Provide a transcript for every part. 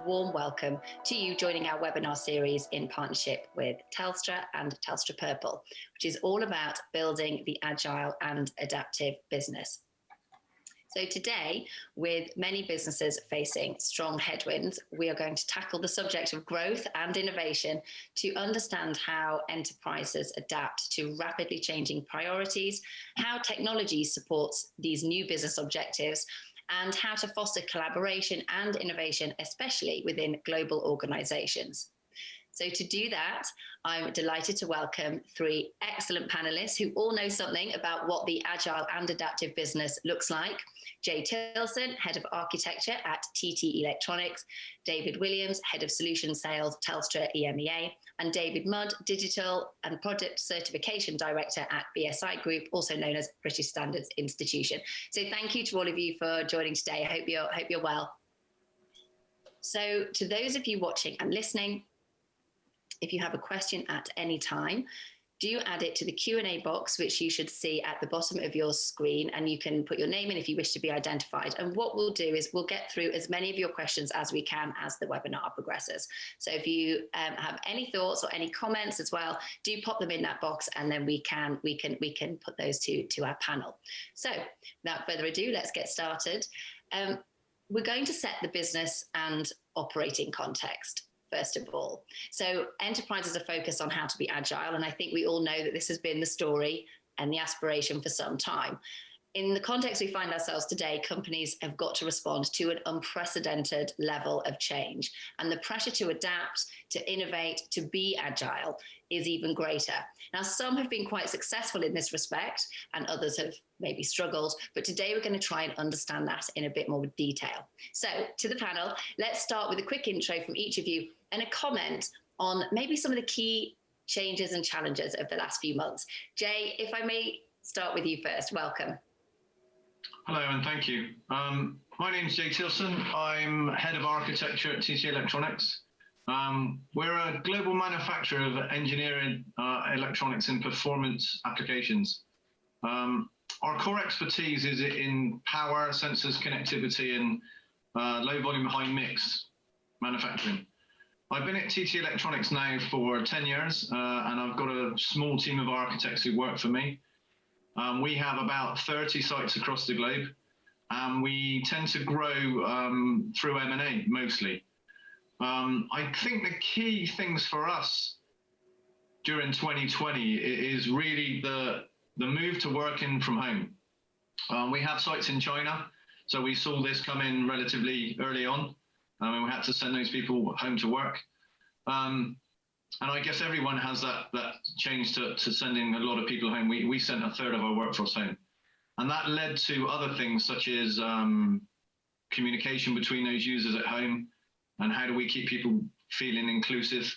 warm welcome to you joining our webinar series in partnership with Telstra and Telstra Purple, which is all about building the agile and adaptive business. So today, with many businesses facing strong headwinds, we are going to tackle the subject of growth and innovation to understand how enterprises adapt to rapidly changing priorities, how technology supports these new business objectives, and how to foster collaboration and innovation, especially within global organizations. So to do that, I'm delighted to welcome three excellent panelists who all know something about what the agile and adaptive business looks like. Jaye Tillson, Head of Architecture at TT Electronics, David Williams, Head of Solution Sales, Telstra EMEA, and David Mudd, Digital and Product Certification Director at BSI Group, also known as British Standards Institution. So thank you to all of you for joining today. I hope you're well. So to those of you watching and listening, if you have a question at any time, do add it to the Q&A box, which you should see at the bottom of your screen, and you can put your name in if you wish to be identified. And what we'll do is we'll get through as many of your questions as we can as the webinar progresses. So if you have any thoughts or any comments as well, do pop them in that box, and then we can put those to our panel. So without further ado, let's get started. We're going to set the business and operating context. First of all. So enterprises are focused on how to be agile, and I think we all know that this has been the story and the aspiration for some time. In the context we find ourselves today, companies have got to respond to an unprecedented level of change, and the pressure to adapt, to innovate, to be agile is even greater. Now, some have been quite successful in this respect, and others have maybe struggled, but today we're going to try and understand that in a bit more detail. So to the panel, let's start with a quick intro from each of you and a comment on maybe some of the key changes and challenges of the last few months. Jaye, if I may start with you first, welcome. Hello and thank you. My name is Jaye Tillson. I'm Head of Architecture at TT Electronics. We're a global manufacturer of engineering electronics and performance applications. Our core expertise is in power, sensors, connectivity, and low volume, high mix manufacturing. I've been at TT Electronics now for 10 years, and I've got a small team of architects who work for me. We have about 30 sites across the globe, and we tend to grow through M&A mostly. I think the key things for us during 2020 is really the move to working from home. We have sites in China, so we saw this come in relatively early on, and we had to send those people home to work. And I guess everyone has that change to sending a lot of people home. We sent a third of our workforce home. And that led to other things such as communication between those users at home, and how do we keep people feeling inclusive?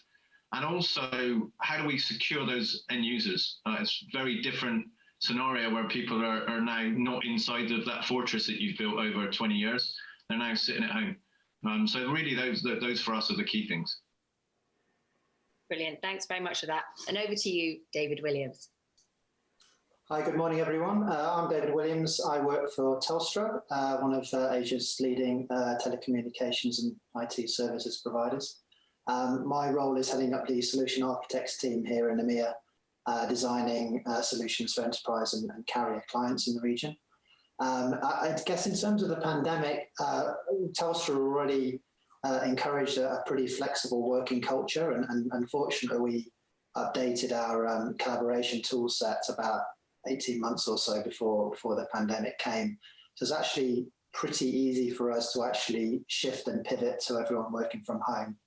And also, how do we secure those end users? It's a very different scenario where people are now not inside of that fortress that you've built over 20 years. They're now sitting at home. So really those for us are the key things. Brilliant. Thanks very much for that. And over to you, David Williams. Hi, good morning, everyone. I'm David Williams. I work for Telstra, one of Asia's leading telecommunications and IT services providers. My role is heading up the solution architects team here in EMEA, designing solutions for enterprise and carrier clients in the region. I guess in terms of the pandemic, Telstra already encouraged a pretty flexible working culture, and unfortunately we updated our collaboration tool set about 18 months or so before the pandemic came. So it's actually pretty easy for us to actually shift and pivot to everyone working from home.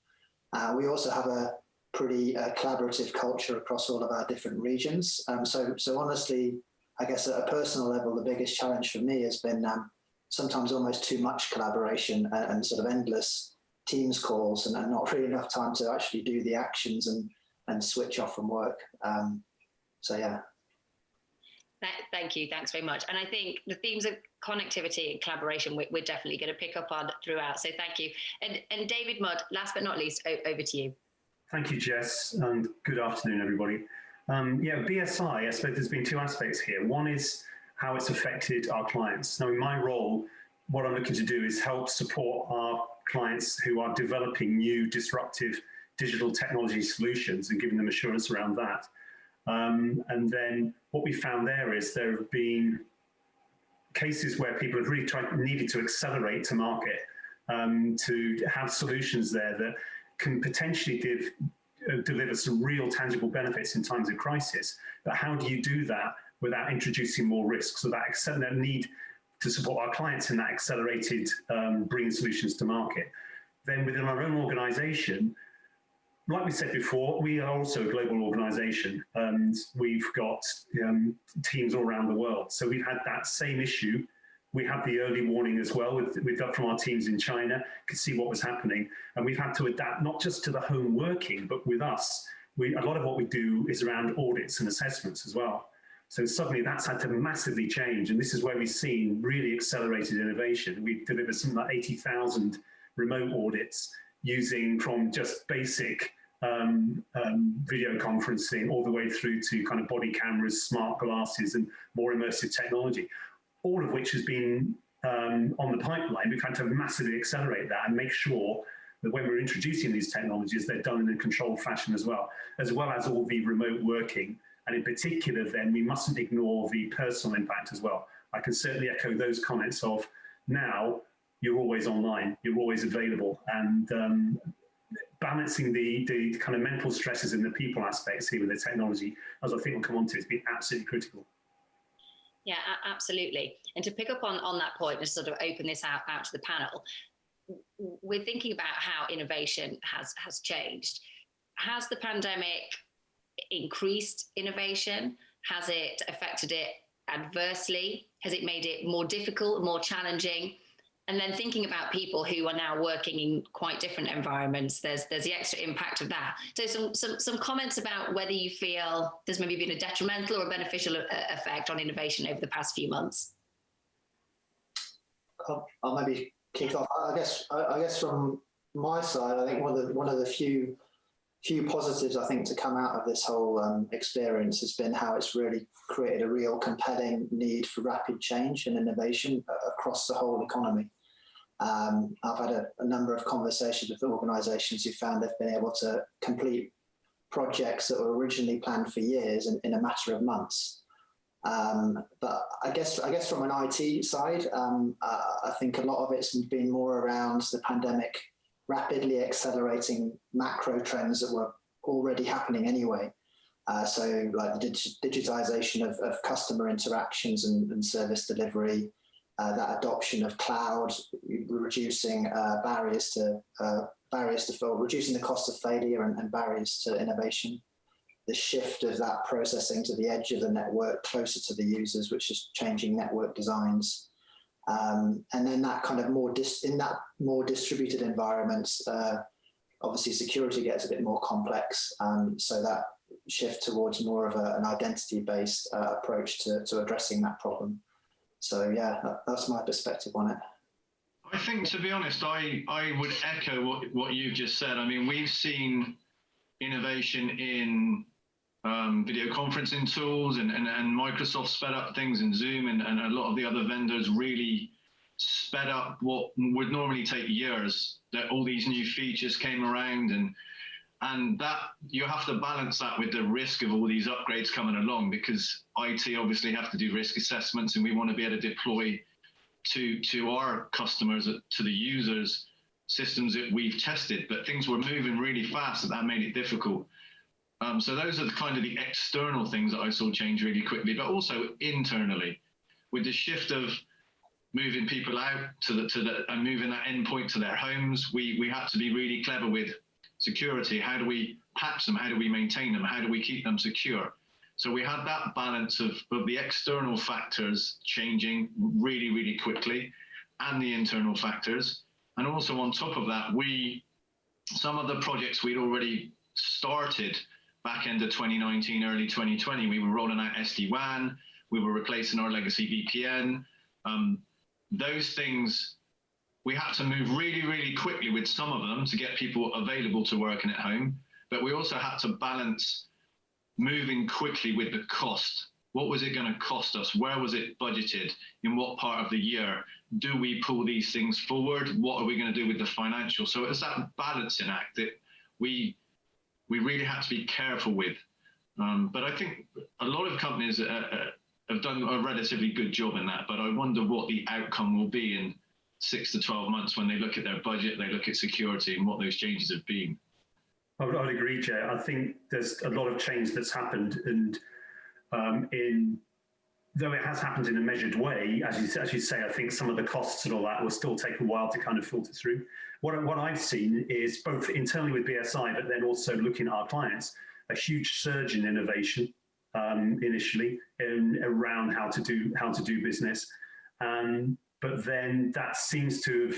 We also have a pretty collaborative culture across all of our different regions. So honestly, I guess at a personal level, the biggest challenge for me has been sometimes almost too much collaboration and sort of endless Teams calls and not really enough time to actually do the actions and switch off from work. So yeah. Thank you. Thanks very much. And I think the themes of connectivity and collaboration we're definitely going to pick up on throughout. So thank you. And David Mudd, last but not least, over to you. Thank you, Jess, and good afternoon, everybody. BSI, I suppose there's been two aspects here. One is how it's affected our clients. Now, in my role, what I'm looking to do is help support our clients who are developing new disruptive digital technology solutions and giving them assurance around that. And then what we found there is there have been cases where people have really needed to accelerate to market, to have solutions there that can potentially deliver some real tangible benefits in times of crisis. But how do you do that without introducing more risks? So that need to support our clients in that accelerated bringing solutions to market. Then within our own organization, like we said before, we are also a global organization, and we've got teams all around the world. So we've had that same issue. We had the early warning as well. We got from our teams in China, could see what was happening. And we've had to adapt not just to the home working, but with us, a lot of what we do is around audits and assessments as well. So suddenly that's had to massively change. And this is where we've seen really accelerated innovation. We've delivered something like 80,000 remote audits using from just basic video conferencing all the way through to kind of body cameras, smart glasses, and more immersive technology, all of which has been on the pipeline. We've had to massively accelerate that and make sure that when we're introducing these technologies, they're done in a controlled fashion as well as all the remote working. And in particular, then we mustn't ignore the personal impact as well. I can certainly echo those comments of now you're always online, you're always available, and balancing the kind of mental stresses and the people aspects here with the technology, as I think we'll come on to, has been absolutely critical. Yeah, absolutely. And to pick up on that point and sort of open this out to the panel, we're thinking about how innovation has changed. Has the pandemic increased innovation? Has it affected it adversely? Has it made it more difficult, more challenging? And then thinking about people who are now working in quite different environments, there's the extra impact of that. So some comments about whether you feel there's maybe been a detrimental or a beneficial effect on innovation over the past few months. I'll maybe kick off. I guess from my side, I think one of the few positives I think to come out of this whole experience has been how it's really created a real compelling need for rapid change and innovation across the whole economy. I've had a number of conversations with organisations who found they've been able to complete projects that were originally planned for years in a matter of months. But I guess from an IT side, I think a lot of it's been more around the pandemic rapidly accelerating macro trends that were already happening anyway. So like the digitization of customer interactions and service delivery, that adoption of cloud, reducing reducing the cost of failure and barriers to innovation, the shift of that processing to the edge of the network closer to the users, which is changing network designs. And then that kind of in that more distributed environments, obviously security gets a bit more complex. So that shift towards more of an identity-based approach to addressing that problem. So yeah, that's my perspective on it. I think, to be honest, I would echo what you've just said. I mean, we've seen innovation in video conferencing tools and Microsoft sped up things in Zoom and a lot of the other vendors really sped up what would normally take years, that all these new features came around and that you have to balance that with the risk of all these upgrades coming along, because IT obviously have to do risk assessments and we want to be able to deploy to our customers, to the users, systems that we've tested, but things were moving really fast and that made it difficult. So those are the external things that I saw change really quickly, but also internally with the shift of moving people out and moving that endpoint to their homes, we had to be really clever with security. How do we patch them? How do we maintain them? How do we keep them secure? So we had that balance of the external factors changing really, really quickly and the internal factors. And also on top of that, some of the projects we'd already started back end of 2019, early 2020, we were rolling out SD-WAN, we were replacing our legacy VPN. Those things, we had to move really, really quickly with some of them to get people available to working at home. But we also had to balance moving quickly with the cost What was it going to cost us? Where was it budgeted? In what part of the year? Do we pull these things forward? What are we going to do with the financial? So it's that balancing act that we really have to be careful with. But I think a lot of companies have done a relatively good job in that. But I wonder what the outcome will be in 6 to 12 months when they look at their budget, they look at security and what those changes have been. I would agree, Jay. I think there's a lot of change that's happened, and though it has happened in a measured way, as you say, I think some of the costs and all that will still take a while to kind of filter through. What I've seen is both internally with BSI, but then also looking at our clients, a huge surge in innovation initially around how to do business, but then that seems to have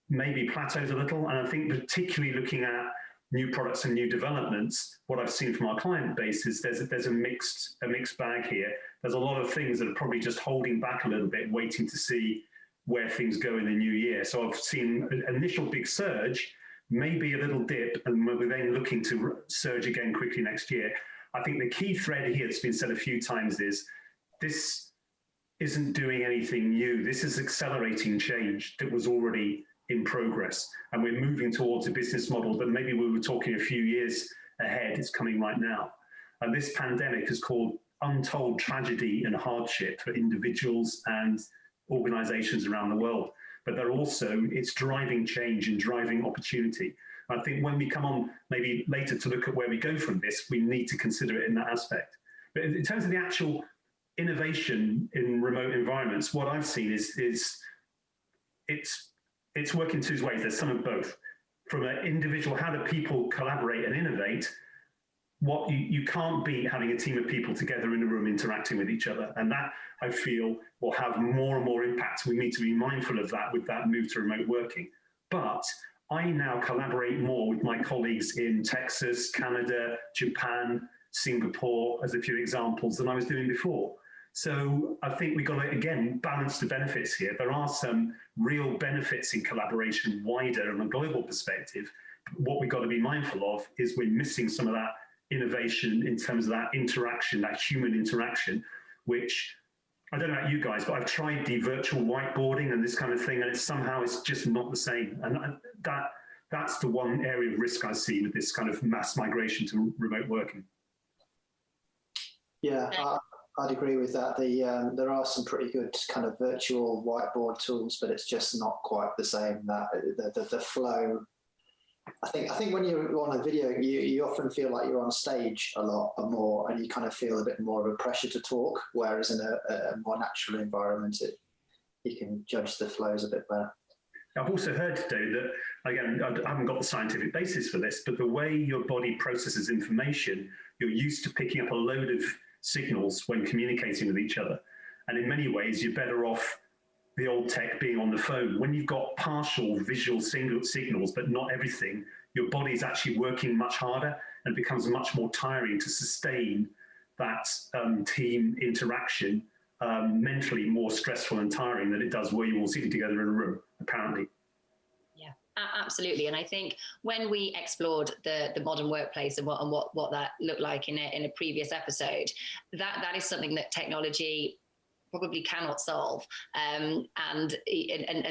maybe plateaued a little. And I think particularly looking at new products and new developments, what I've seen from our client base is there's a mixed bag here. There's a lot of things that are probably just holding back a little bit, waiting to see where things go in the new year. So I've seen an initial big surge, maybe a little dip, and we're then looking to surge again quickly next year. I think the key thread here that's been said a few times is this isn't doing anything new. This is accelerating change that was already in progress, and we're moving towards a business model that maybe we were talking a few years ahead. It's coming right now. And this pandemic has caused untold tragedy and hardship for individuals and organizations around the world, but it's driving change and driving opportunity. I think when we come on maybe later to look at where we go from this, we need to consider it in that aspect. But in terms of the actual innovation in remote environments, what I've seen is it's working two ways. There's some of both. From an individual, how do people collaborate and innovate? What you can't beat having a team of people together in a room interacting with each other. And that, I feel, will have more and more impact. We need to be mindful of that with that move to remote working. But I now collaborate more with my colleagues in Texas, Canada, Japan, Singapore, as a few examples, than I was doing before. So I think we've got to, again, balance the benefits here. There are some real benefits in collaboration wider on a global perspective. What we've got to be mindful of is we're missing some of that innovation in terms of that interaction, that human interaction, which, I don't know about you guys, but I've tried the virtual whiteboarding and this kind of thing, and it's just not the same. And that's the one area of risk I see with this kind of mass migration to remote working. Yeah, I'd agree with that. There are some pretty good kind of virtual whiteboard tools, but it's just not quite the same. The flow. I think when you're on a video, you often feel like you're on stage a lot more, and you kind of feel a bit more of a pressure to talk. Whereas in a more natural environment, you can judge the flows a bit better. I've also heard today that, again, I haven't got the scientific basis for this, but the way your body processes information, you're used to picking up a load of signals when communicating with each other. And in many ways, you're better off the old tech being on the phone. When you've got partial visual signals, but not everything, your body's actually working much harder, and it becomes much more tiring to sustain that team interaction, mentally more stressful and tiring than it does where you're all sitting together in a room, apparently. Yeah, absolutely. And I think when we explored the modern workplace and what that looked like in a previous episode, that is something that technology probably cannot solve. And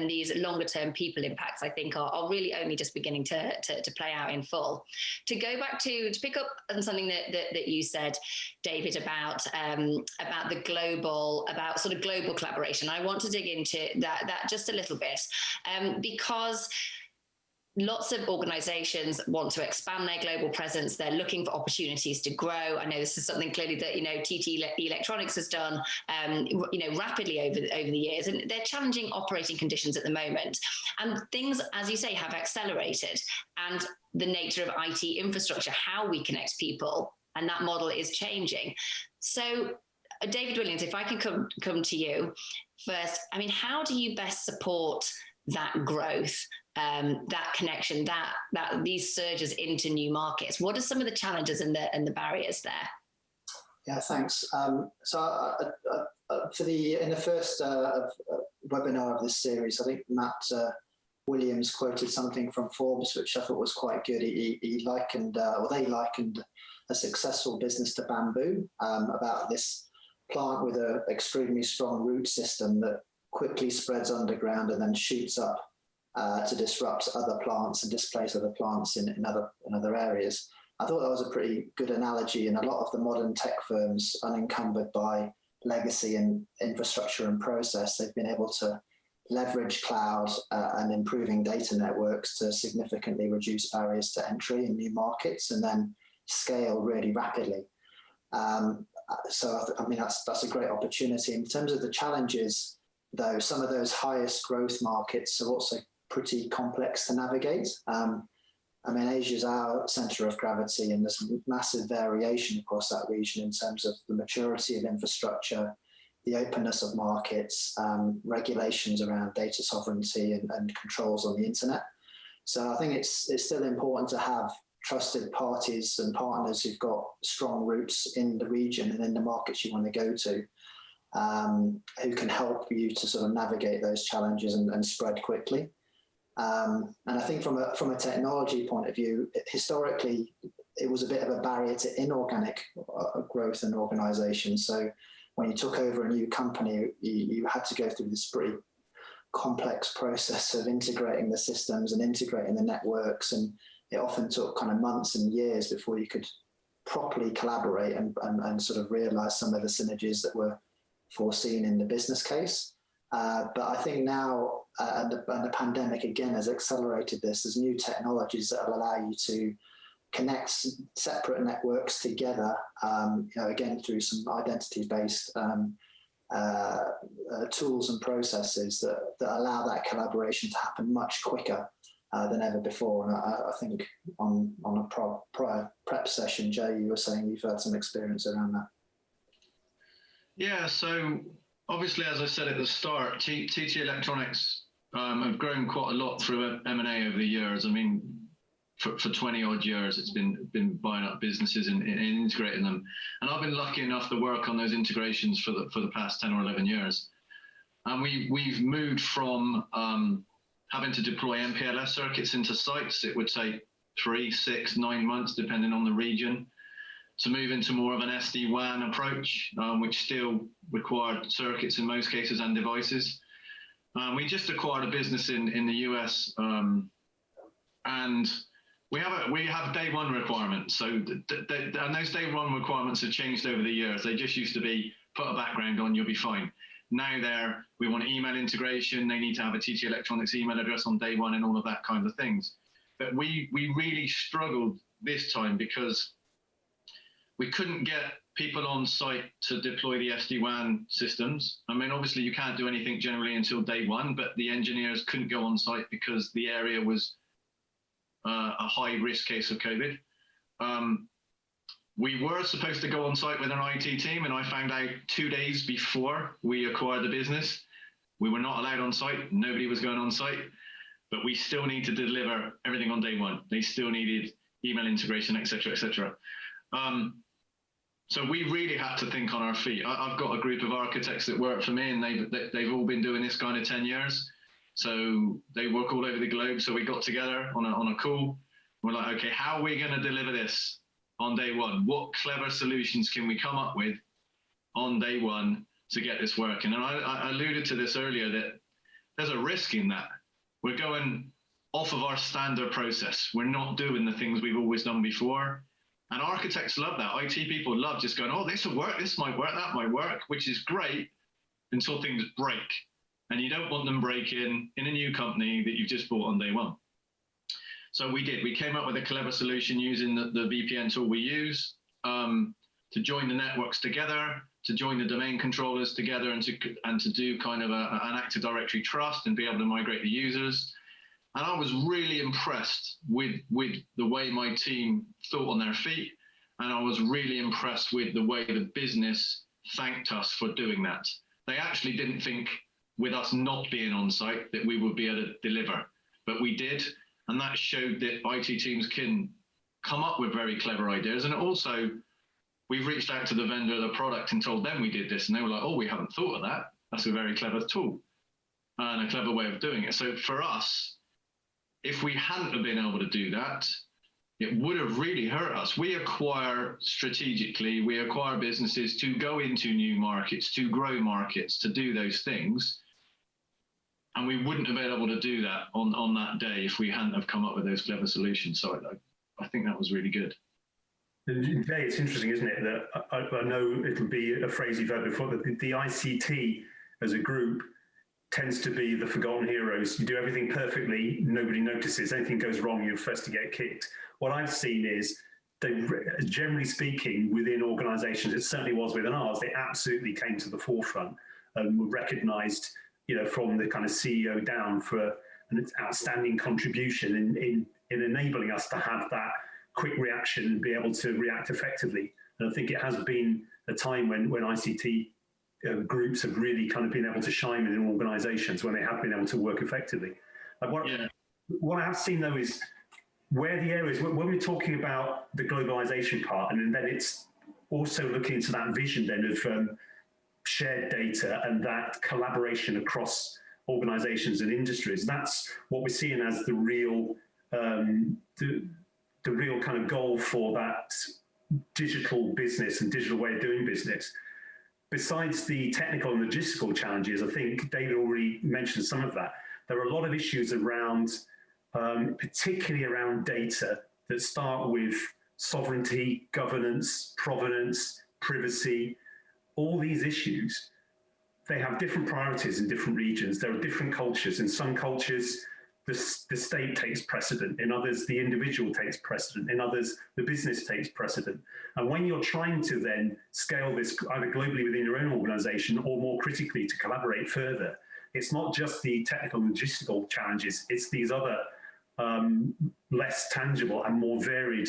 these longer term people impacts, I think, are really only just beginning to play out in full. To go back to pick up on something that you said, David, about the global, about sort of global collaboration, I want to dig into that just a little bit, because lots of organizations want to expand their global presence. They're looking for opportunities to grow. I know this is something clearly that, TT Electronics has done, rapidly over the years, and they're challenging operating conditions at the moment. And things, as you say, have accelerated, and the nature of IT infrastructure, how we connect people, and that model is changing. So David Williams, if I can come to you first, I mean, how do you best support that growth, that connection, that these surges into new markets? What are some of the challenges and the barriers there? Yeah, thanks. So in the first webinar of this series, I think Matt Williams quoted something from Forbes, which I thought was quite good. They likened a successful business to bamboo, about this plant with an extremely strong root system that quickly spreads underground and then shoots up to disrupt other plants and displace other plants in other areas. I thought that was a pretty good analogy, and a lot of the modern tech firms, unencumbered by legacy and infrastructure and process, they've been able to leverage cloud and improving data networks to significantly reduce barriers to entry in new markets and then scale really rapidly. So I mean, that's a great opportunity. In terms of the challenges, though, some of those highest growth markets are also pretty complex to navigate. I mean, Asia's our centre of gravity, and there's massive variation across that region in terms of the maturity of infrastructure, the openness of markets, regulations around data sovereignty and controls on the internet. So I think it's still important to have trusted parties and partners who've got strong roots in the region and in the markets you want to go to, who can help you to sort of navigate those challenges and spread quickly. And I think from a technology point of view, historically, it was a bit of a barrier to inorganic growth and organisation. So when you took over a new company, you had to go through this pretty complex process of integrating the systems and integrating the networks, and it often took kind of months and years before you could properly collaborate and sort of realise some of the synergies that were foreseen in the business case. But I think now, and the pandemic again has accelerated this. There's new technologies that will allow you to connect separate networks together, again, through some identity-based tools and processes that allow that collaboration to happen much quicker than ever before. And I think on a prior prep session, Jay, you were saying you've had some experience around that. Yeah, so obviously, as I said at the start, TT Electronics have grown quite a lot through M&A over the years. I mean, for 20 odd years, it's been buying up businesses and integrating them. And I've been lucky enough to work on those integrations for the past 10 or 11 years. And we've moved from having to deploy MPLS circuits into sites. It would take 3, 6, 9 months, depending on the region, to move into more of an SD-WAN approach, which still required circuits in most cases and devices. We just acquired a business in the US, and we have day one requirements. So and those day one requirements have changed over the years. They just used to be put a background on, you'll be fine. Now we want email integration. They need to have a TT Electronics email address on day one and all of that kind of things. But we really struggled this time because we couldn't get people on site to deploy the SD-WAN systems. I mean, obviously you can't do anything generally until day one, but the engineers couldn't go on site because the area was a high risk case of COVID. We were supposed to go on site with an IT team, and I found out 2 days before we acquired the business, we were not allowed on site. Nobody was going on site, but we still need to deliver everything on day one. They still needed email integration, et cetera, et cetera. So we really had to think on our feet. I've got a group of architects that work for me, and they've all been doing this kind of 10 years. So they work all over the globe. So we got together on a call. We're like, okay, how are we going to deliver this on day one? What clever solutions can we come up with on day one to get this working? And I alluded to this earlier, that there's a risk in that. We're going off of our standard process. We're not doing the things we've always done before. And architects love that. IT people love just going, oh, this will work, this might work, that might work, which is great until things break. And you don't want them breaking in a new company that you've just bought on day one. So we did. We came up with a clever solution using the VPN tool we use to join the networks together, to join the domain controllers together, and to do kind of an Active Directory trust and be able to migrate the users. And I was really impressed with the way my team thought on their feet. And I was really impressed with the way the business thanked us for doing that. They actually didn't think, with us not being on site, that we would be able to deliver. But we did. And that showed that IT teams can come up with very clever ideas. And also, we've reached out to the vendor of the product and told them we did this. And they were like, oh, we haven't thought of that. That's a very clever tool and a clever way of doing it. So for us, if we hadn't have been able to do that, it would have really hurt us. We acquire strategically, we acquire businesses to go into new markets, to grow markets, to do those things. And we wouldn't have been able to do that on that day if we hadn't have come up with those clever solutions. So I think that was really good. And Jay, it's interesting, isn't it, that I know it'll be a phrase you've heard before, that the ICT as a group tends to be the forgotten heroes. You do everything perfectly, nobody notices. Anything goes wrong, you're first to get kicked. What I've seen is, generally speaking, within organisations, it certainly was within ours, they absolutely came to the forefront and were recognised, from the kind of CEO down for an outstanding contribution in enabling us to have that quick reaction and be able to react effectively. And I think it has been a time when ICT groups have really kind of been able to shine within organisations when they have been able to work effectively. What I have seen though is where the areas, when we're talking about the globalisation part, and then it's also looking into that vision then of shared data and that collaboration across organisations and industries. That's what we're seeing as the real the real kind of goal for that digital business and digital way of doing business. Besides the technical and logistical challenges, I think David already mentioned some of that. There are a lot of issues around, particularly around data, that start with sovereignty, governance, provenance, privacy. All these issues, they have different priorities in different regions. There are different cultures. In some cultures, the state takes precedent. In others, the individual takes precedent. In others, the business takes precedent. And when you're trying to then scale this either globally within your own organization or more critically to collaborate further, it's not just the technical and logistical challenges, it's these other less tangible and more varied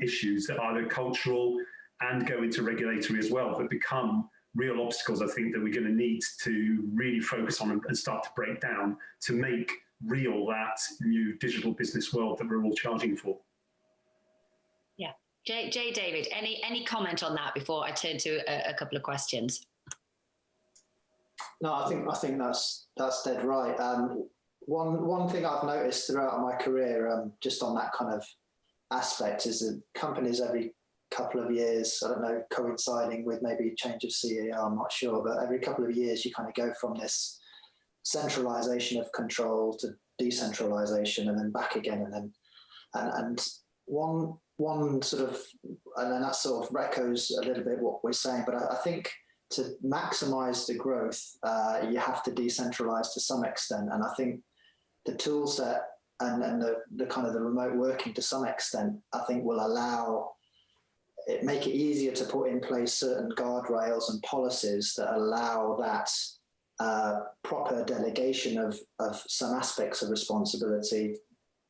issues that are either cultural and go into regulatory as well, that become real obstacles, I think, that we're going to need to really focus on and start to break down to make real that new digital business world that we're all charging for. Yeah. Jay, David, any comment on that before I turn to a couple of questions? No, I think that's dead right. One thing I've noticed throughout my career, just on that kind of aspect, is that companies every couple of years, I don't know, coinciding with maybe a change of CEO, I'm not sure, but every couple of years you kind of go from this centralization of control to decentralization and then back again, and one sort of, and then that sort of echoes a little bit what we're saying, but I think to maximize the growth, you have to decentralize to some extent, and I think the tool set and the kind of the remote working to some extent, I think will make it easier to put in place certain guardrails and policies that allow that proper delegation of some aspects of responsibility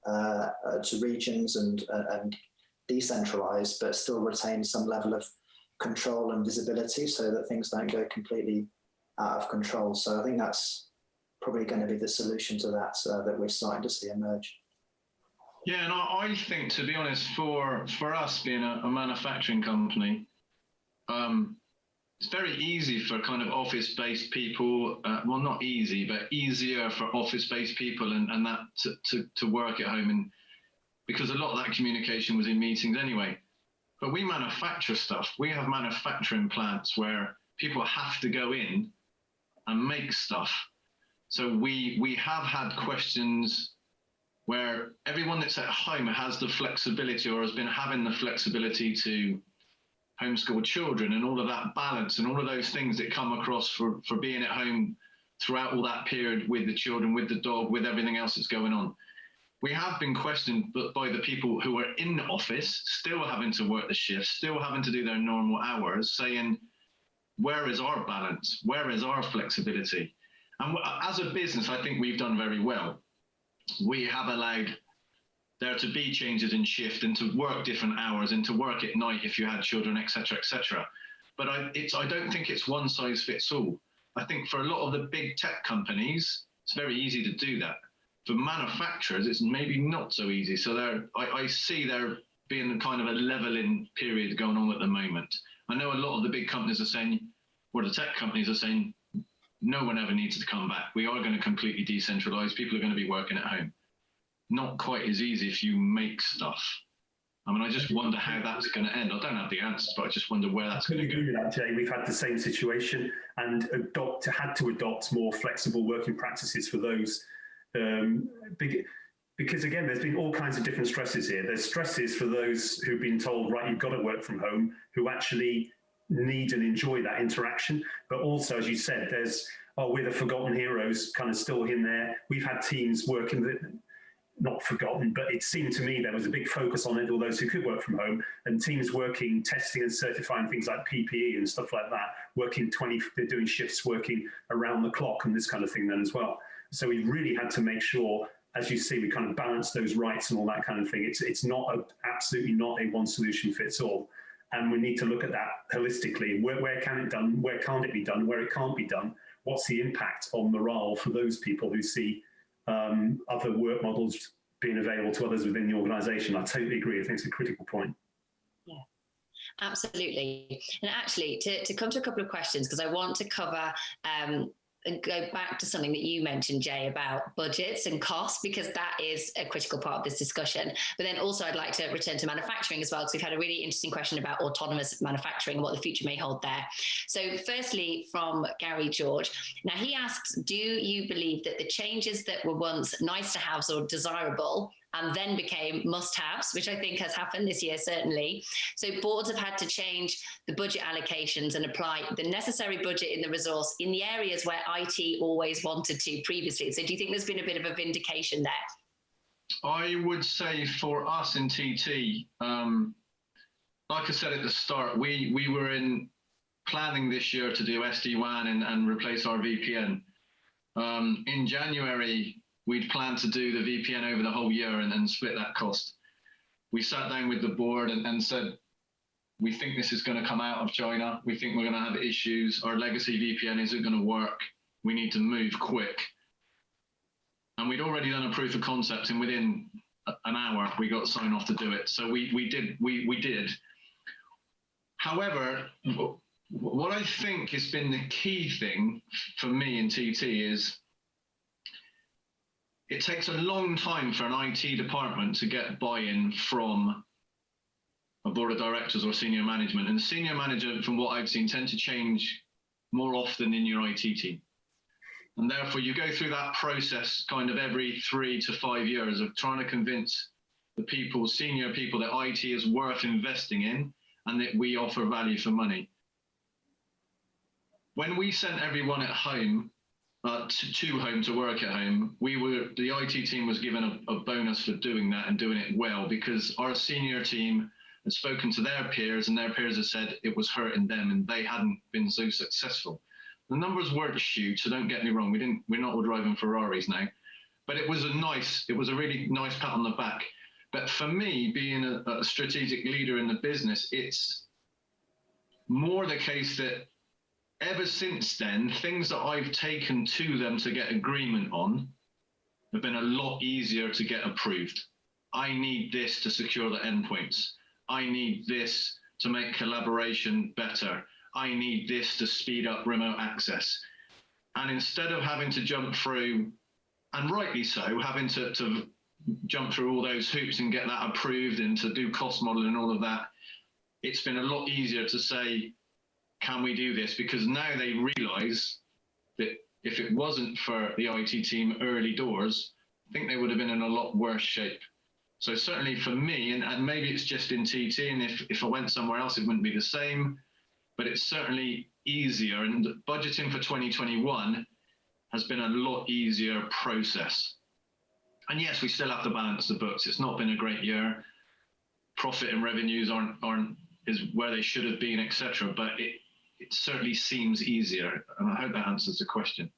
to regions and decentralized, but still retain some level of control and visibility so that things don't go completely out of control. So I think that's probably going to be the solution to that that we're starting to see emerge. Yeah, and I think, to be honest, for us being a manufacturing company, it's very easy for kind of office-based people, well, not easy, but easier for office-based people and that to work at home, and because a lot of that communication was in meetings anyway. But we manufacture stuff. We have manufacturing plants where people have to go in and make stuff. So we have had questions where everyone that's at home has the flexibility or has been having the flexibility to homeschool children, and all of that balance and all of those things that come across for being at home throughout all that period with the children, with the dog, with everything else that's going on. We have been questioned by the people who are in the office, still having to work the shifts, still having to do their normal hours, saying, where is our balance? Where is our flexibility? And as a business, I think we've done very well. We have allowed there to be changes in shift and to work different hours and to work at night if you had children, etc., etc. But I don't think it's one size fits all. I think for a lot of the big tech companies, it's very easy to do that. For manufacturers, it's maybe not so easy. So I see there being kind of a leveling period going on at the moment. I know a lot of the big companies are saying, or the tech companies are saying, no one ever needs to come back. We are going to completely decentralize. People are going to be working at home. Not quite as easy if you make stuff. I mean, I just wonder how that's going to end. I don't have the answers, but I just wonder where that's going to go. With that, Jay. We've had the same situation and had to adopt more flexible working practices for those. Because again, there's been all kinds of different stresses here. There's stresses for those who've been told, right, you've got to work from home, who actually need and enjoy that interaction. But also, as you said, there's, we're the forgotten heroes kind of still in there. We've had teams working, not forgotten, but it seemed to me there was a big focus on it, all those who could work from home, and teams working, testing and certifying things like PPE and stuff like that, they're doing shifts working around the clock and this kind of thing then as well. So we really had to make sure, as you see, we kind of balance those rights and all that kind of thing. It's absolutely not a one solution fits all. And we need to look at that holistically. Where can it done? Where can't it be done? Where it can't be done? What's the impact on morale for those people who see other work models being available to others within the organisation? I totally agree. I think it's a critical point. Yeah, absolutely. And actually, to come to a couple of questions, because I want to cover and go back to something that you mentioned, Jay, about budgets and costs, because that is a critical part of this discussion. But then also I'd like to return to manufacturing as well, because we've had a really interesting question about autonomous manufacturing and what the future may hold there. So firstly, from Gary George, now he asks, do you believe that the changes that were once nice to haves or desirable and then became must-haves, which I think has happened this year, certainly. So boards have had to change the budget allocations and apply the necessary budget in the resource in the areas where IT always wanted to previously. So do you think there's been a bit of a vindication there? I would say for us in TT, like I said at the start, we were in planning this year to do SD-WAN and replace our VPN. In January, we'd planned to do the VPN over the whole year and split that cost. We sat down with the board and said, we think this is going to come out of China. We think we're going to have issues. Our legacy VPN isn't going to work. We need to move quick. And we'd already done a proof of concept, and within an hour, we got sign off to do it. So we did. However, what I think has been the key thing for me in TT is it takes a long time for an IT department to get buy-in from a board of directors or senior management. And the senior manager, from what I've seen, tend to change more often than your IT team. And therefore, you go through that process kind of every 3 to 5 years of trying to convince the people, senior people, that IT is worth investing in and that we offer value for money. When we sent everyone at home, to home to work at home, the IT team was given a bonus for doing that and doing it well, because our senior team had spoken to their peers and their peers had said it was hurting them and they hadn't been so successful. The numbers weren't huge, so don't get me wrong. We're not all driving Ferraris now, but it was a really nice pat on the back. But for me, being a strategic leader in the business, it's more the case that ever since then, things that I've taken to them to get agreement on have been a lot easier to get approved. I need this to secure the endpoints. I need this to make collaboration better. I need this to speed up remote access. And instead of having to jump through, and rightly so, having to jump through all those hoops and get that approved and to do cost modeling and all of that, it's been a lot easier to say, can we do this? Because now they realize that if it wasn't for the IT team early doors, I think they would have been in a lot worse shape. So certainly for me, and maybe it's just in TT, and if I went somewhere else, it wouldn't be the same, but it's certainly easier. And budgeting for 2021 has been a lot easier process. And yes, we still have to balance the books. It's not been a great year. Profit and revenues aren't is where they should have been, etc. But it certainly seems easier, and I hope that answers the question.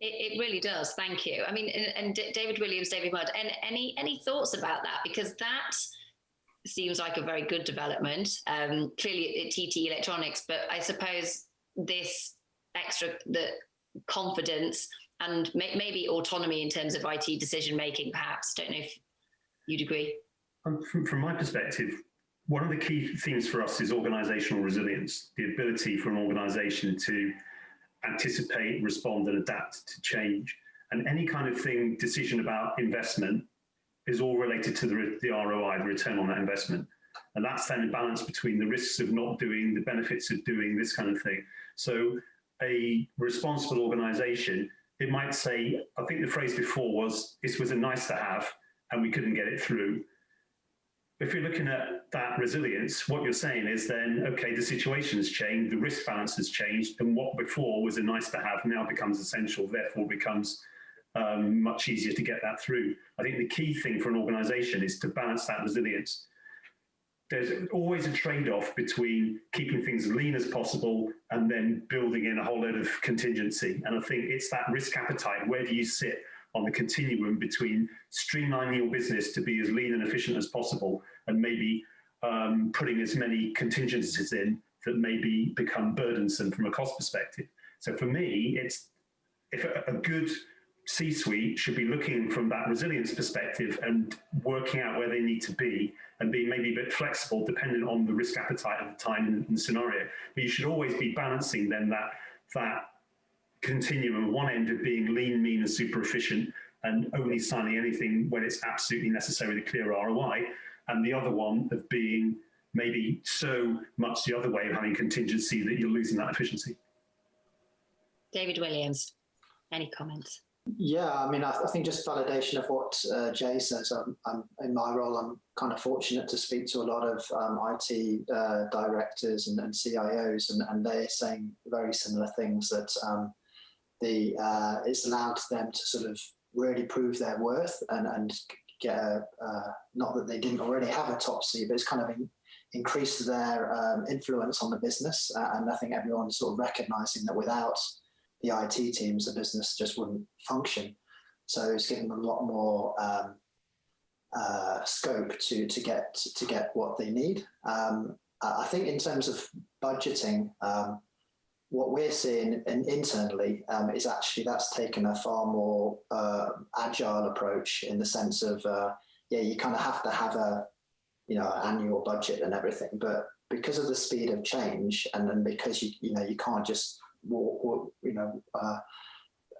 It really does. Thank you. I mean, and David Williams, David Mudd, and any thoughts about that? Because that seems like a very good development. Clearly at TT Electronics, but I suppose this the confidence and maybe autonomy in terms of IT decision making, perhaps. Don't know if you'd agree. From my perspective, one of the key things for us is organizational resilience, the ability for an organization to anticipate, respond, and adapt to change. And any kind of decision about investment is all related to the ROI, the return on that investment. And that's then a balance between the risks of not doing, the benefits of doing, this kind of thing. So a responsible organization, it might say, I think the phrase before was, this was a nice to have and we couldn't get it through. If you're looking at that resilience, what you're saying is then, okay, the situation has changed, the risk balance has changed, and what before was a nice to have now becomes essential, therefore becomes much easier to get that through. I think the key thing for an organization is to balance that resilience. There's always a trade-off between keeping things as lean as possible and then building in a whole load of contingency. And I think it's that risk appetite. Where do you sit on the continuum between streamlining your business to be as lean and efficient as possible and maybe putting as many contingencies in that maybe become burdensome from a cost perspective? So for me, it's if a good C-suite should be looking from that resilience perspective and working out where they need to be and being maybe a bit flexible depending on the risk appetite at the time and scenario. But you should always be balancing then that continuum, one end of being lean, mean and super efficient and only signing anything when it's absolutely necessary to clear ROI, and the other one of being maybe so much the other way of having contingency that you're losing that efficiency. David Williams, any comments? Yeah, I mean, I think just validation of what Jay says. I'm in my role, I'm kind of fortunate to speak to a lot of IT directors and CIOs, and they're saying very similar things, that it's allowed them to sort of really prove their worth and get not that they didn't already have a top C, but it's kind of increased their influence on the business. And I think everyone's sort of recognizing that without the IT teams, the business just wouldn't function. So it's giving them a lot more scope to get what they need. I think in terms of budgeting, what we're seeing internally is actually that's taken a far more agile approach, in the sense of you kind of have to have an annual budget and everything, but because of the speed of change, and then because you can't just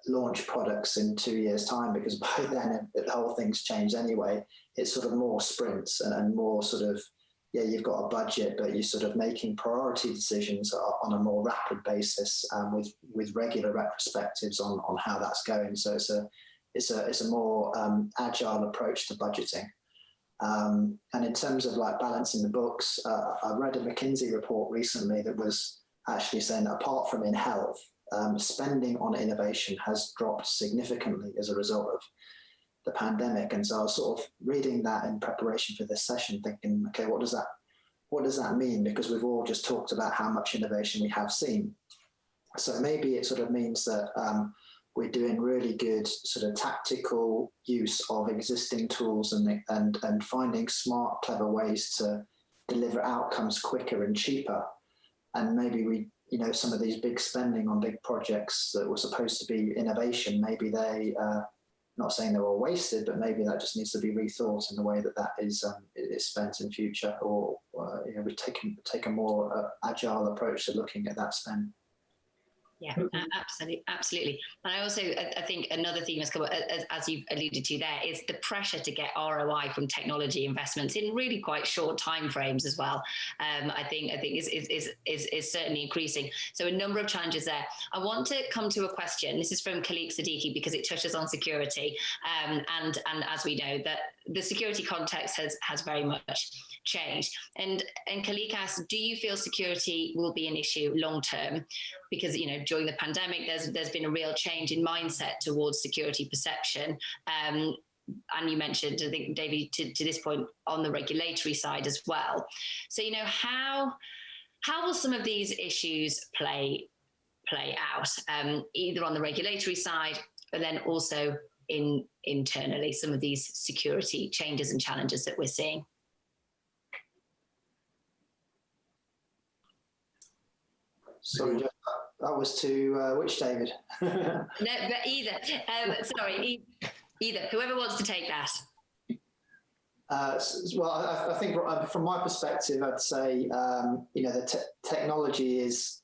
launch products in 2 years' time, because by then the whole thing's changed anyway. It's sort of more sprints and more sort of, you've got a budget, but you're sort of making priority decisions on a more rapid basis, with regular retrospectives on how that's going. So it's a more agile approach to budgeting. And in terms of like balancing the books, I read a McKinsey report recently that was actually saying that apart from in health, spending on innovation has dropped significantly as a result of the pandemic. And so I was sort of reading that in preparation for this session, thinking, okay, what does that mean? Because we've all just talked about how much innovation we have seen. So maybe it sort of means that we're doing really good sort of tactical use of existing tools and finding smart, clever ways to deliver outcomes quicker and cheaper. And maybe we, some of these big spending on big projects that were supposed to be innovation, maybe they, not saying they were wasted, but maybe that just needs to be rethought in the way that is spent in future, or we take a more agile approach to looking at that spend. Yeah, absolutely. And I think another theme has come up, as you've alluded to there, is the pressure to get ROI from technology investments in really quite short timeframes as well. I think is certainly increasing. So a number of challenges there. I want to come to a question. This is from Khalik Siddiqui, because it touches on security. And as we know, that the security context has very much changed. And Khalik asks, do you feel security will be an issue long term? Because during the pandemic, there's been a real change in mindset towards security perception. And you mentioned, I think, David, to this point, on the regulatory side as well. So how will some of these issues play out, either on the regulatory side, but then also internally, some of these security changes and challenges that we're seeing? Sorry, that was to which David? No, but either. Either. Whoever wants to take that. Well, I think from my perspective, I'd say the technology is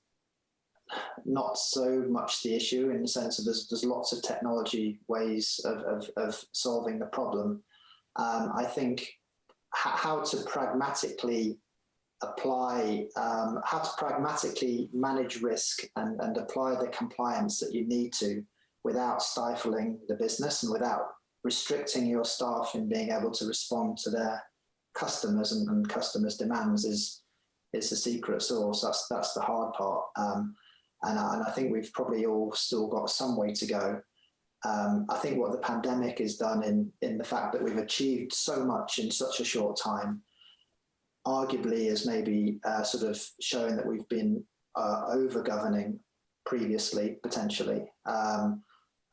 not so much the issue, in the sense of there's lots of technology ways of solving the problem. I think how to pragmatically apply, how to pragmatically manage risk and apply the compliance that you need to without stifling the business and without restricting your staff in being able to respond to their customers and customers' demands is the secret sauce. That's the hard part. And I think we've probably all still got some way to go. I think what the pandemic has done in the fact that we've achieved so much in such a short time, arguably is maybe sort of showing that we've been over-governing previously, potentially.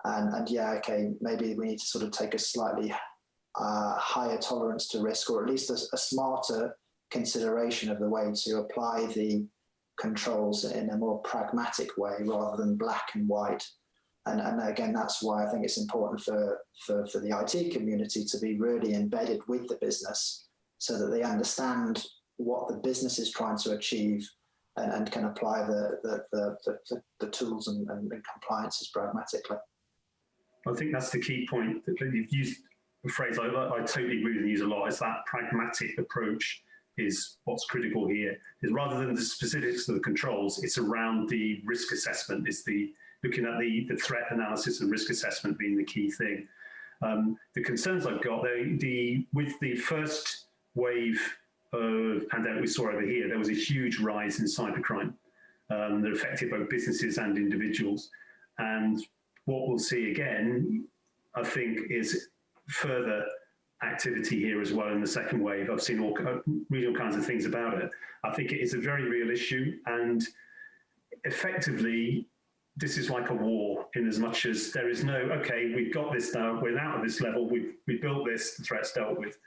And yeah, okay, maybe we need to sort of take a slightly higher tolerance to risk, or at least a smarter consideration of the way to apply the controls in a more pragmatic way rather than black and white. And again, that's why I think it's important for the IT community to be really embedded with the business so that they understand what the business is trying to achieve and can apply the tools and compliances pragmatically. I think that's the key point. That you've used a phrase I totally agree with and use a lot, is that pragmatic approach is what's critical here. Is rather than the specifics of the controls, it's around the risk assessment, it's the looking at the threat analysis and risk assessment being the key thing. The concerns I've got, with the first wave of pandemic we saw over here, there was a huge rise in cybercrime that affected both businesses and individuals. And what we'll see again, I think, is further activity here as well in the second wave. I've seen read all kinds of things about it. I think it is a very real issue, and effectively, this is like a war in as much as there is no, okay, we've got this now, we're out of this level, we built this, the threat's dealt with.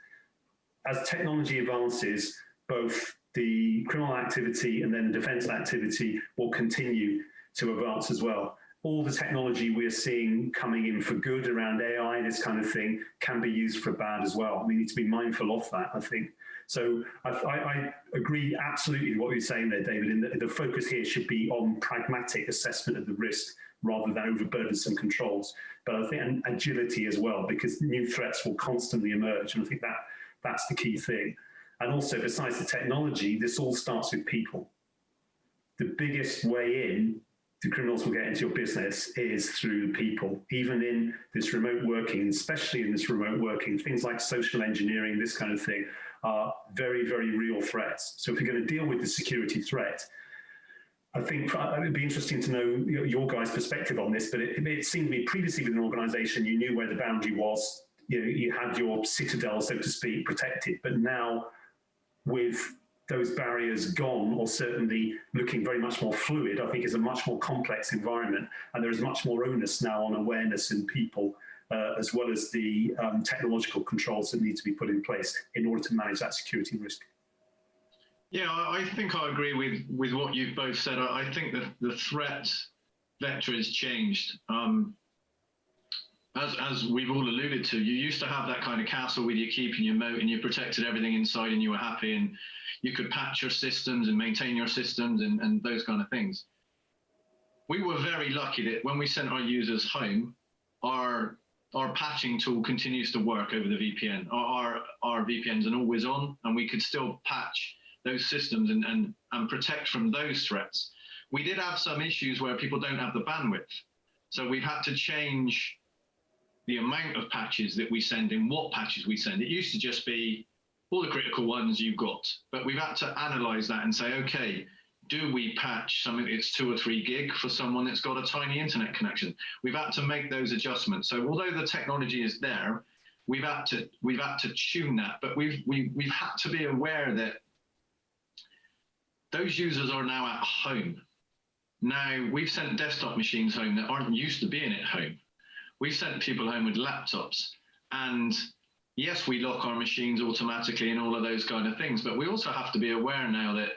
As technology advances, both the criminal activity and then the defense activity will continue to advance as well. All the technology we're seeing coming in for good around AI, this kind of thing, can be used for bad as well. We need to be mindful of that, I think. So I agree absolutely with what you're saying there, David, and the focus here should be on pragmatic assessment of the risk rather than overburdensome controls. But I think and agility as well, because new threats will constantly emerge, and I think that's the key thing. And also, besides the technology, this all starts with people. The biggest way in the criminals will get into your business is through people, even in this remote working, especially in this remote working. Things like social engineering, this kind of thing, are very, very real threats. So if you're going to deal with the security threat, I think it'd be interesting to know your guys' perspective on this, but it seemed to me previously with an organization, you knew where the boundary was, you had your citadel, so to speak, protected, but now with those barriers gone, or certainly looking very much more fluid, I think is a much more complex environment, and there is much more onus now on awareness in people, as well as the technological controls that need to be put in place in order to manage that security risk. Yeah, I think I agree with what you've both said. I think that the threat vector has changed. As we've all alluded to, you used to have that kind of castle with your keep and your moat, and you protected everything inside and you were happy, and you could patch your systems and maintain your systems and those kind of things. We were very lucky that when we sent our users home, our patching tool continues to work over the VPN. Our VPNs are always on, and we could still patch those systems and protect from those threats. We did have some issues where people don't have the bandwidth. So we've had to change the amount of patches that we send and what patches we send. It used to just be all the critical ones you got, but we've had to analyze that and say, okay, do we patch something that's 2 or 3 gig for someone that's got a tiny internet connection? We've had to make those adjustments. So although the technology is there, we've had to tune that, but we've had to be aware that those users are now at home. Now, we've sent desktop machines home that aren't used to being at home. We've sent people home with laptops, and yes, we lock our machines automatically and all of those kind of things, but we also have to be aware now that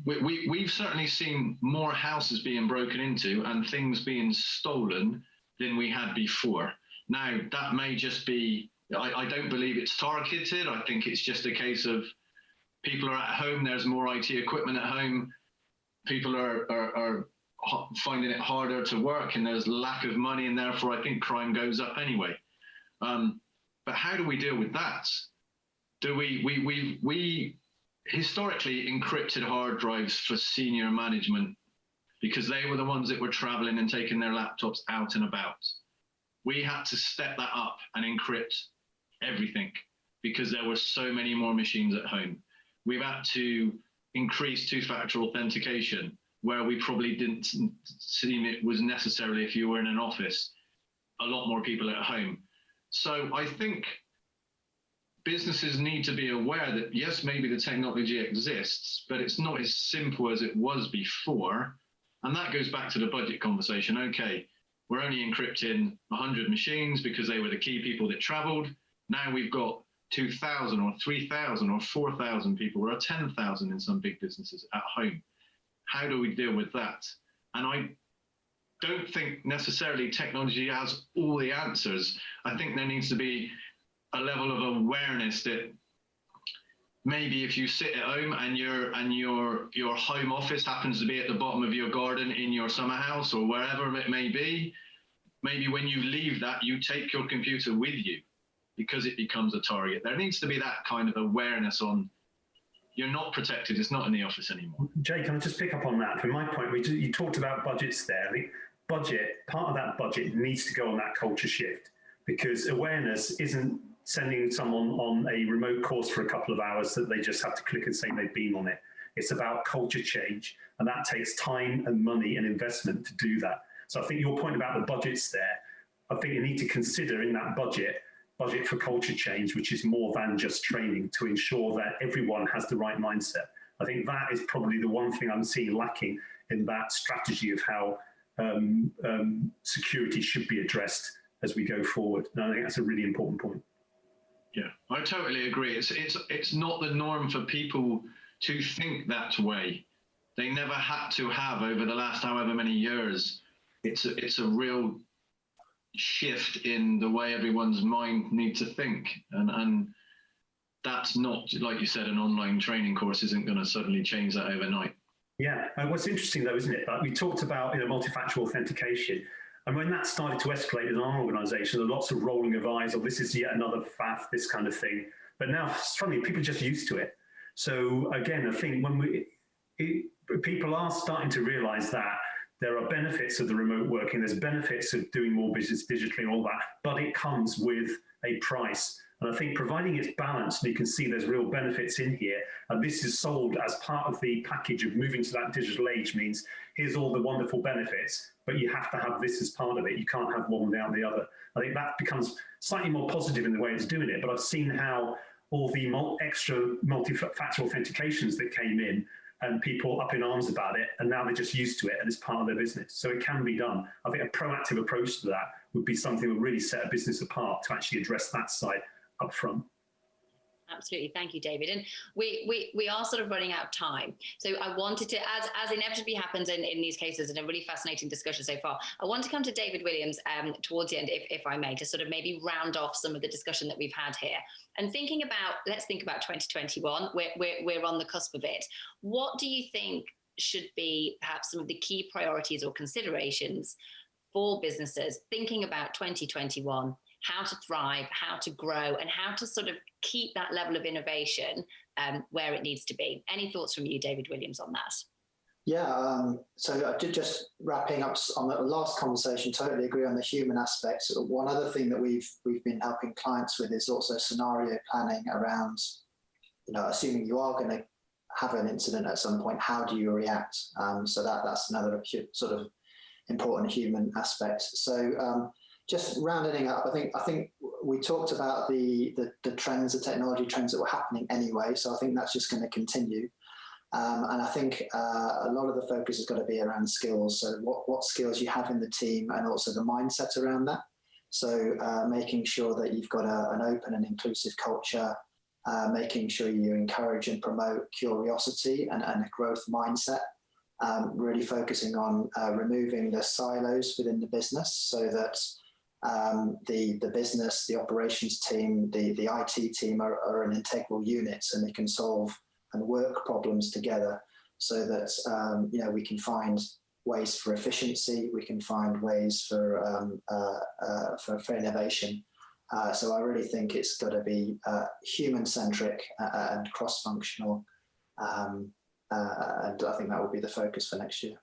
we've certainly seen more houses being broken into and things being stolen than we had before. Now, that may just be, I don't believe it's targeted. I think it's just a case of people are at home, there's more IT equipment at home, people are finding it harder to work, and there's lack of money, and therefore I think crime goes up anyway. But how do we deal with that? Do we historically encrypted hard drives for senior management because they were the ones that were traveling and taking their laptops out and about. We had to step that up and encrypt everything because there were so many more machines at home. We've had to increase two-factor authentication where we probably didn't seem it was necessarily if you were in an office, a lot more people at home. So I think businesses need to be aware that, yes, maybe the technology exists, but it's not as simple as it was before. And that goes back to the budget conversation. Okay, we're only encrypting 100 machines because they were the key people that traveled. Now we've got 2,000 or 3,000 or 4,000 people or 10,000 in some big businesses at home. How do we deal with that? And I don't think necessarily technology has all the answers. I think there needs to be a level of awareness that maybe if you sit at home and your home office happens to be at the bottom of your garden in your summer house or wherever it may be, maybe when you leave that, you take your computer with you because it becomes a target. There needs to be that kind of awareness on you're not protected, it's not in the office anymore. Jay, can I just pick up on that? From my point, you talked about budgets there. I think part of that budget needs to go on that culture shift because awareness isn't sending someone on a remote course for a couple of hours that they just have to click and say they've been on it. It's about culture change, and that takes time and money and investment to do that. So I think your point about the budgets there, I think you need to consider in that budget for culture change, which is more than just training to ensure that everyone has the right mindset. I think that is probably the one thing I'm seeing lacking in that strategy of how security should be addressed as we go forward. And I think that's a really important point. Yeah, I totally agree. It's not the norm for people to think that way. They never had to have over the last however many years. It's a real shift in the way everyone's mind needs to think. And that's not, like you said, an online training course isn't going to suddenly change that overnight. Yeah, and what's interesting though, isn't it? Like we talked about multi-factor authentication. And when that started to escalate in our organisation, there were lots of rolling of eyes, or this is yet another faff, this kind of thing. But now, suddenly, people are just used to it. So again, I think when people are starting to realise that there are benefits of the remote working, there's benefits of doing more business digitally and all that, but it comes with a price. And I think providing it's balanced, and you can see there's real benefits in here, and this is sold as part of the package of moving to that digital age means here's all the wonderful benefits, but you have to have this as part of it. You can't have one without the other. I think that becomes slightly more positive in the way it's doing it, but I've seen how all the extra multi-factor authentications that came in and people up in arms about it, and now they're just used to it and it's part of their business. So it can be done. I think a proactive approach to that would be something that would really set a business apart to actually address that side up front. Absolutely. Thank you, David. And we are sort of running out of time. So I wanted to, as inevitably happens in these cases, and a really fascinating discussion so far, I want to come to David Williams towards the end, if I may, to sort of maybe round off some of the discussion that we've had here. And let's think about 2021. We're on the cusp of it. What do you think should be perhaps some of the key priorities or considerations for businesses thinking about 2021? How to thrive, how to grow, and how to sort of keep that level of innovation where it needs to be. Any thoughts from you, David Williams, on that? Yeah, so I did just wrapping up on the last conversation, totally agree on the human aspects. One other thing that we've been helping clients with is also scenario planning around, assuming you are going to have an incident at some point, how do you react? So that's another sort of important human aspect. So just rounding up, I think we talked about the trends, the technology trends that were happening anyway. So I think that's just going to continue. And I think a lot of the focus has got to be around skills. So what skills you have in the team and also the mindset around that. So making sure that you've got an open and inclusive culture, making sure you encourage and promote curiosity and a growth mindset. Really focusing on removing the silos within the business so that the business, the operations team, the IT team are an integral unit, and they can solve and work problems together so that we can find ways for efficiency, we can find ways for innovation, So I really think it's got to be human-centric and cross-functional, and I think that will be the focus for next year.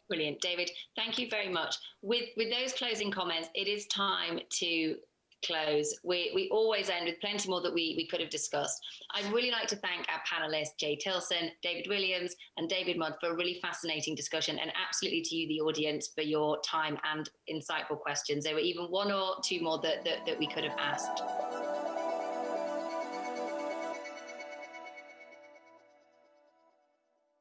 Brilliant. David, thank you very much. With those closing comments, it is time to close. We always end with plenty more that we could have discussed. I'd really like to thank our panelists, Jaye Tillson, David Williams and David Mudd, for a really fascinating discussion, and absolutely to you, the audience, for your time and insightful questions. There were even one or two more that we could have asked.